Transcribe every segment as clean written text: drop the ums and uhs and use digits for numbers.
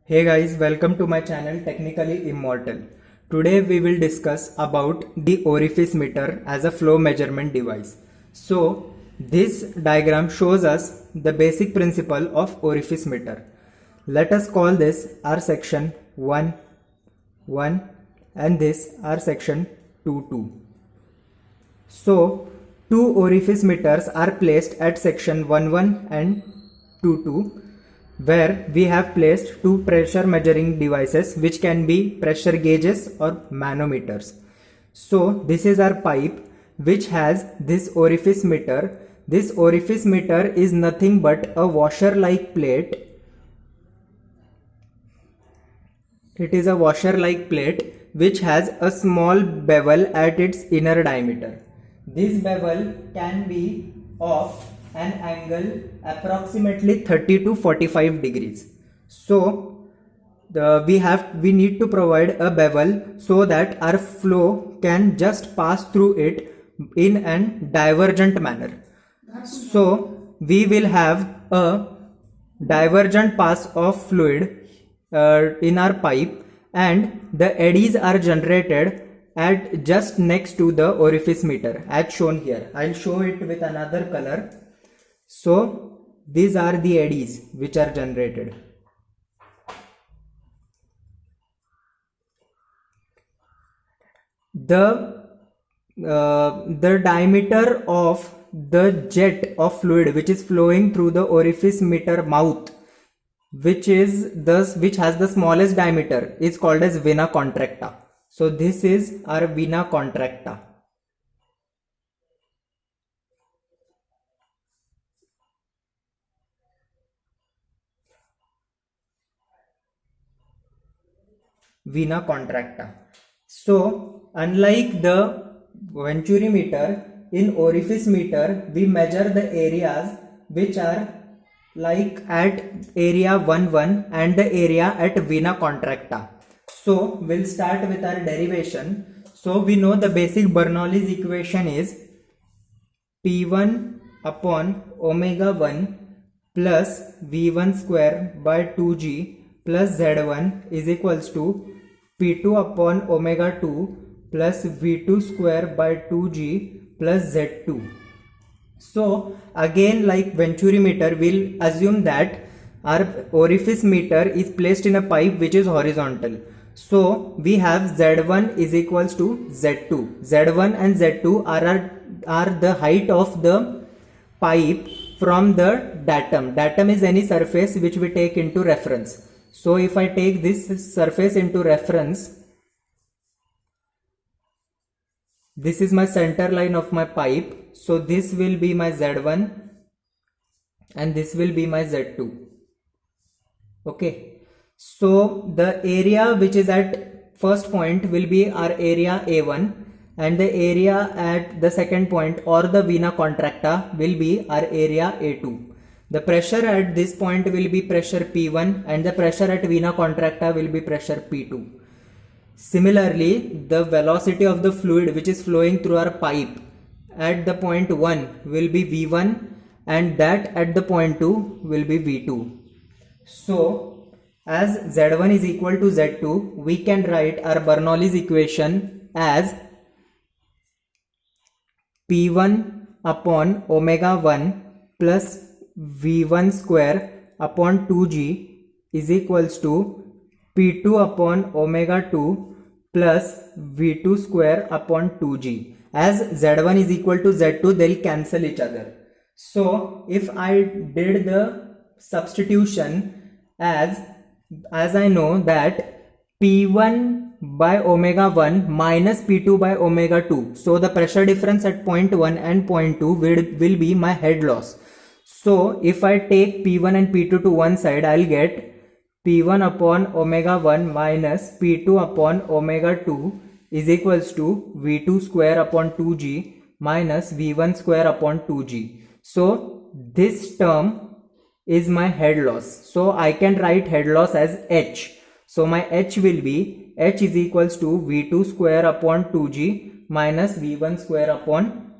Hey guys, welcome to my channel Technically Immortal. Today we will discuss about the orifice meter as a flow measurement device. So this diagram shows us the basic principle of orifice meter. Let us call this our section 1, 1 and this our section 2, 2. So two orifice meters are placed at section 1, 1 and 2, 2, where we have placed two pressure measuring devices which can be pressure gauges or manometers. So this is our pipe which has this orifice meter. This orifice meter is nothing but a washer like plate. It is a washer like plate which has a small bevel at its inner diameter. This bevel can be of an angle approximately 30 to 45 degrees. So we need to provide a bevel so that our flow can just pass through it in an divergent manner. So we will have a divergent pass of fluid in our pipe, and the eddies are generated at just next to the orifice meter as shown here. I'll show it with another color. So these are the eddies which are generated. The diameter of the jet of fluid which is flowing through the orifice meter mouth, which has the smallest diameter, is called as vena contracta. So this is our vena contracta. Vena contracta. So unlike the Venturi meter, in orifice meter we measure the areas which are like at area 1, 1 and the area at vena contracta. So we'll start with our derivation. So we know the basic Bernoulli's equation is P1 upon omega 1 plus V1 square by 2G plus Z1 is equals to P2 upon omega 2 plus V2 square by 2G plus Z2. So again, like Venturi meter, we'll assume that our orifice meter is placed in a pipe which is horizontal. So we have Z1 is equals to Z2. Z1 and Z2 are the height of the pipe from the datum. Datum is any surface which we take into reference. So if I take this surface into reference, this is my center line of my pipe. So this will be my Z1 and this will be my Z2. Okay. So the area which is at first point will be our area A1, and the area at the second point or the vena contracta will be our area A2. The pressure at this point will be pressure P1 and the pressure at vena contracta will be pressure P2. Similarly, the velocity of the fluid which is flowing through our pipe at the point 1 will be V1 and that at the point 2 will be V2. So as Z1 is equal to Z2, we can write our Bernoulli's equation as P1 upon omega 1 plus V1 square upon 2G is equals to P2 upon omega 2 plus V2 square upon 2G. As Z1 is equal to Z2, they'll cancel each other. So if I did the substitution, as I know that P1 by omega 1 minus P2 by omega 2. So the pressure difference at point 1 and point 2 will be my head loss. So if I take P1 and P2 to one side, I'll get P1 upon omega 1 minus P2 upon omega 2 is equals to V2 square upon 2G minus V1 square upon 2G. So this term is my head loss. So I can write head loss as H. So my H will be H is equals to V2 square upon 2G minus V1 square upon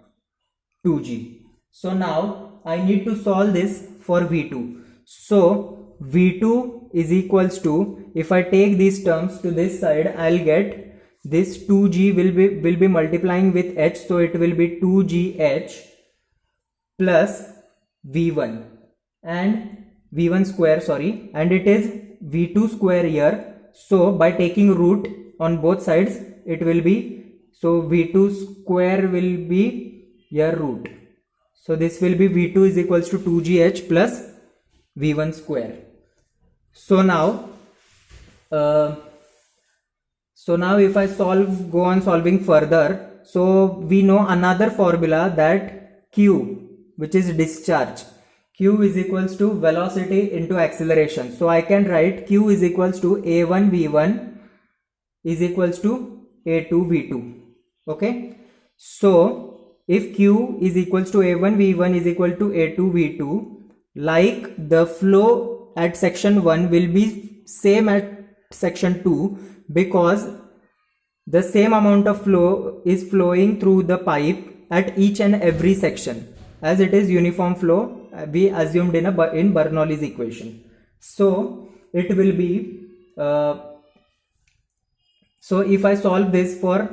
2G. So now I need to solve this for V2. So V2 is equals to, if I take these terms to this side, I'll get this 2g will be multiplying with h, so it will be 2gh plus v1 and v1 square, sorry, and it is v2 square here. So by taking root on both sides, it will be, so v2 square will be your root. So this will be v2 is equals to 2gh plus v1 square. So now if I go on solving further, so we know another formula that Q, which is discharge. Q is equals to velocity into acceleration. So I can write Q is equals to A1 V1 is equals to A2 V2. Okay. So if Q is equals to A1 V1 is equal to A2 V2, like the flow at section 1 will be same at section 2, because the same amount of flow is flowing through the pipe at each and every section, as it is uniform flow we assumed in Bernoulli's equation. So it will be so if I solve this for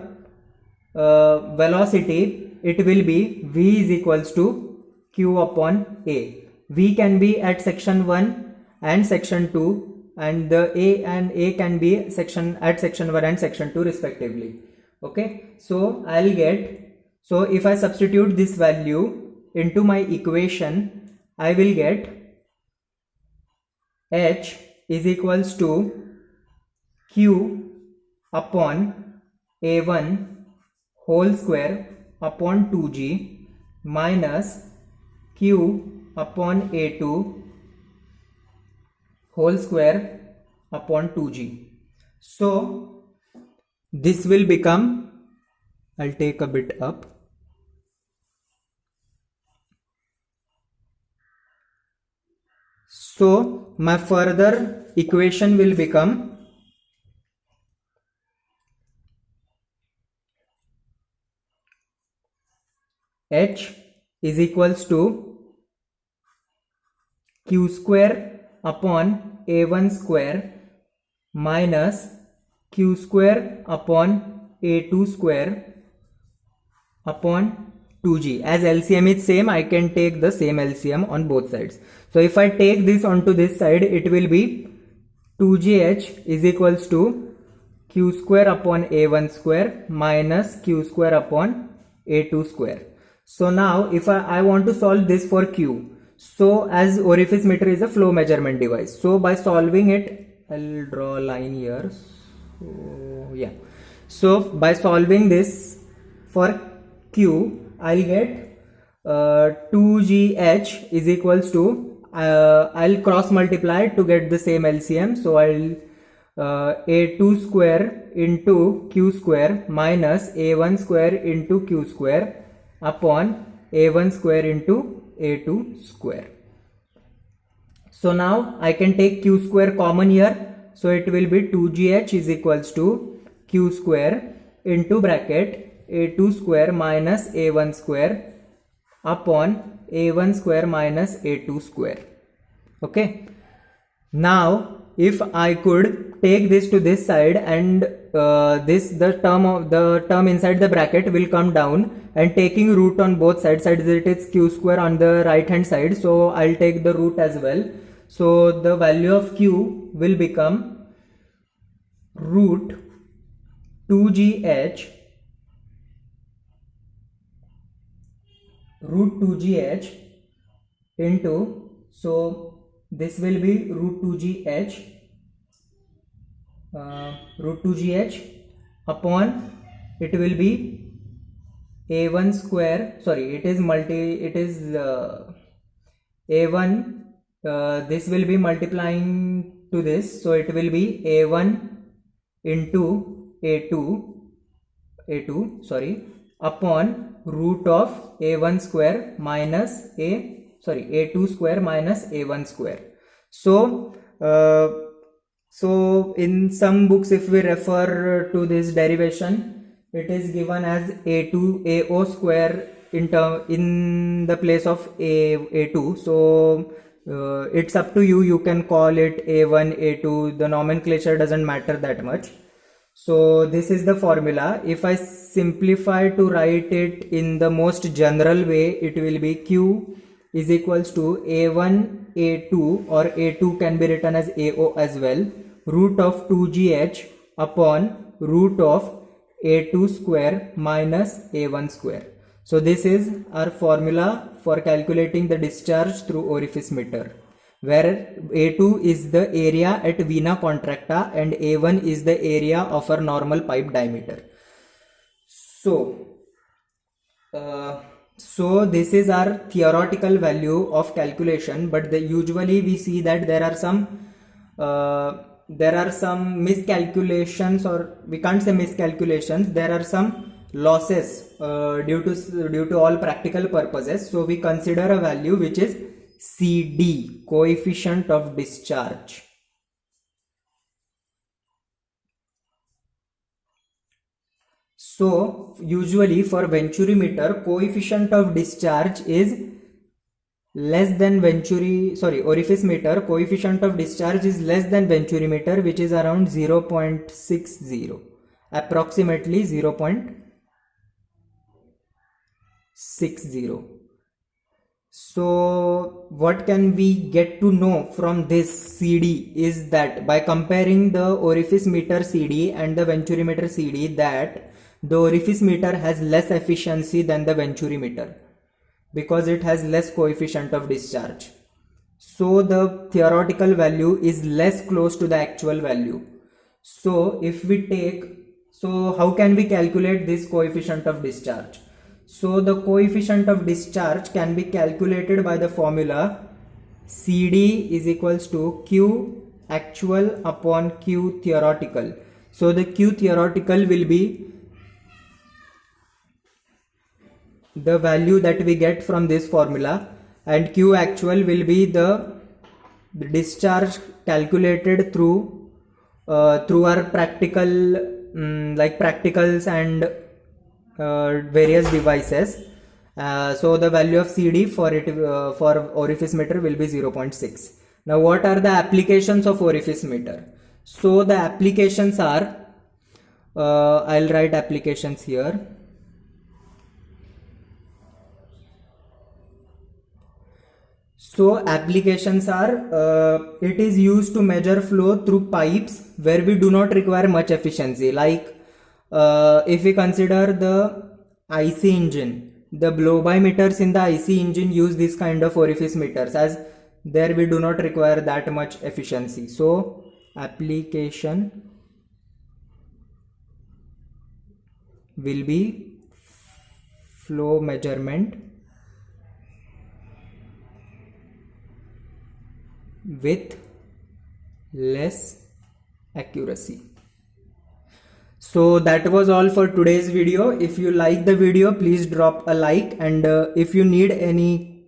velocity, it will be V is equals to Q upon A. V can be at section 1 and section 2, and the A can be at section 1 and section 2 respectively. Okay, so I'll get, so if I substitute this value into my equation, I will get H is equals to Q upon A1 whole square upon 2g minus Q upon A2 whole square upon 2g. So this will become, I'll take a bit up. So my further equation will become H is equals to Q square upon A1 square minus Q square upon A2 square upon 2g. As LCM is same, I can take the same LCM on both sides. So if I take this onto this side, it will be 2gh is equals to Q square upon A1 square minus Q square upon A2 square. So now if I want to solve this for Q, so as orifice meter is a flow measurement device, so by solving it, I'll draw a line here. So yeah, so by solving this for Q, I'll get 2gh is equals to, I'll cross multiply to get the same LCM. So I'll A2 square into Q square minus A1 square into Q square upon A1 square into A2 square. So now I can take Q square common here. So it will be 2gh is equals to Q square into bracket A2 square minus A1 square upon A1 square minus A2 square. Okay. Now if I could take this to this side, and the term inside the bracket will come down, and taking root on both sides, it is Q square on the right hand side, so I'll take the root as well. So the value of Q will become root 2gh into, so this will be root 2gh upon, it will be A1 square, sorry, it is A1, this will be multiplying to this, so it will be A1 into A2 sorry, upon root of A1 square minus A2 square minus A1 square. So so in some books, if we refer to this derivation, it is given as AO square in the place of A2. So It's up to you. You can call it A1, A2. The nomenclature doesn't matter that much. So this is the formula. If I simplify to write it in the most general way, it will be Q is equals to A1, A2, or A2 can be written as AO as well, root of 2GH upon root of A2 square minus A1 square. So this is our formula for calculating the discharge through orifice meter, where A2 is the area at vena contracta and A1 is the area of our normal pipe diameter. So this is our theoretical value of calculation, but usually we see that there are some miscalculations, or we can't say miscalculations, there are some losses due to all practical purposes. So we consider a value which is CD, coefficient of discharge. So usually for Venturi meter, coefficient of discharge is less than orifice meter, coefficient of discharge is less than Venturi meter, which is around 0.60, approximately 0.60. So what can we get to know from this CD is that by comparing the orifice meter CD and the Venturi meter CD, that the orifice meter has less efficiency than the Venturi meter because it has less coefficient of discharge. So the theoretical value is less close to the actual value. So if we how can we calculate this coefficient of discharge? So the coefficient of discharge can be calculated by the formula CD is equals to Q actual upon Q theoretical. So the Q theoretical will be the value that we get from this formula, and Q actual will be the discharge calculated through our practical practicals and various devices. So the value of CD for orifice meter will be 0.6. Now what are the applications of orifice meter? So the applications are, I'll write applications here. So applications are, it is used to measure flow through pipes where we do not require much efficiency. Like if we consider the IC engine, the blow-by meters in the IC engine use this kind of orifice meters, as there we do not require that much efficiency. So application will be flow measurement with less accuracy. So that was all for today's video. If you like the video, please drop a like, and if you need any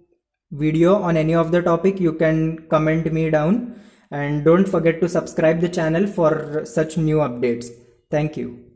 video on any of the topic, you can comment me down, and don't forget to subscribe the channel for such new updates. Thank you.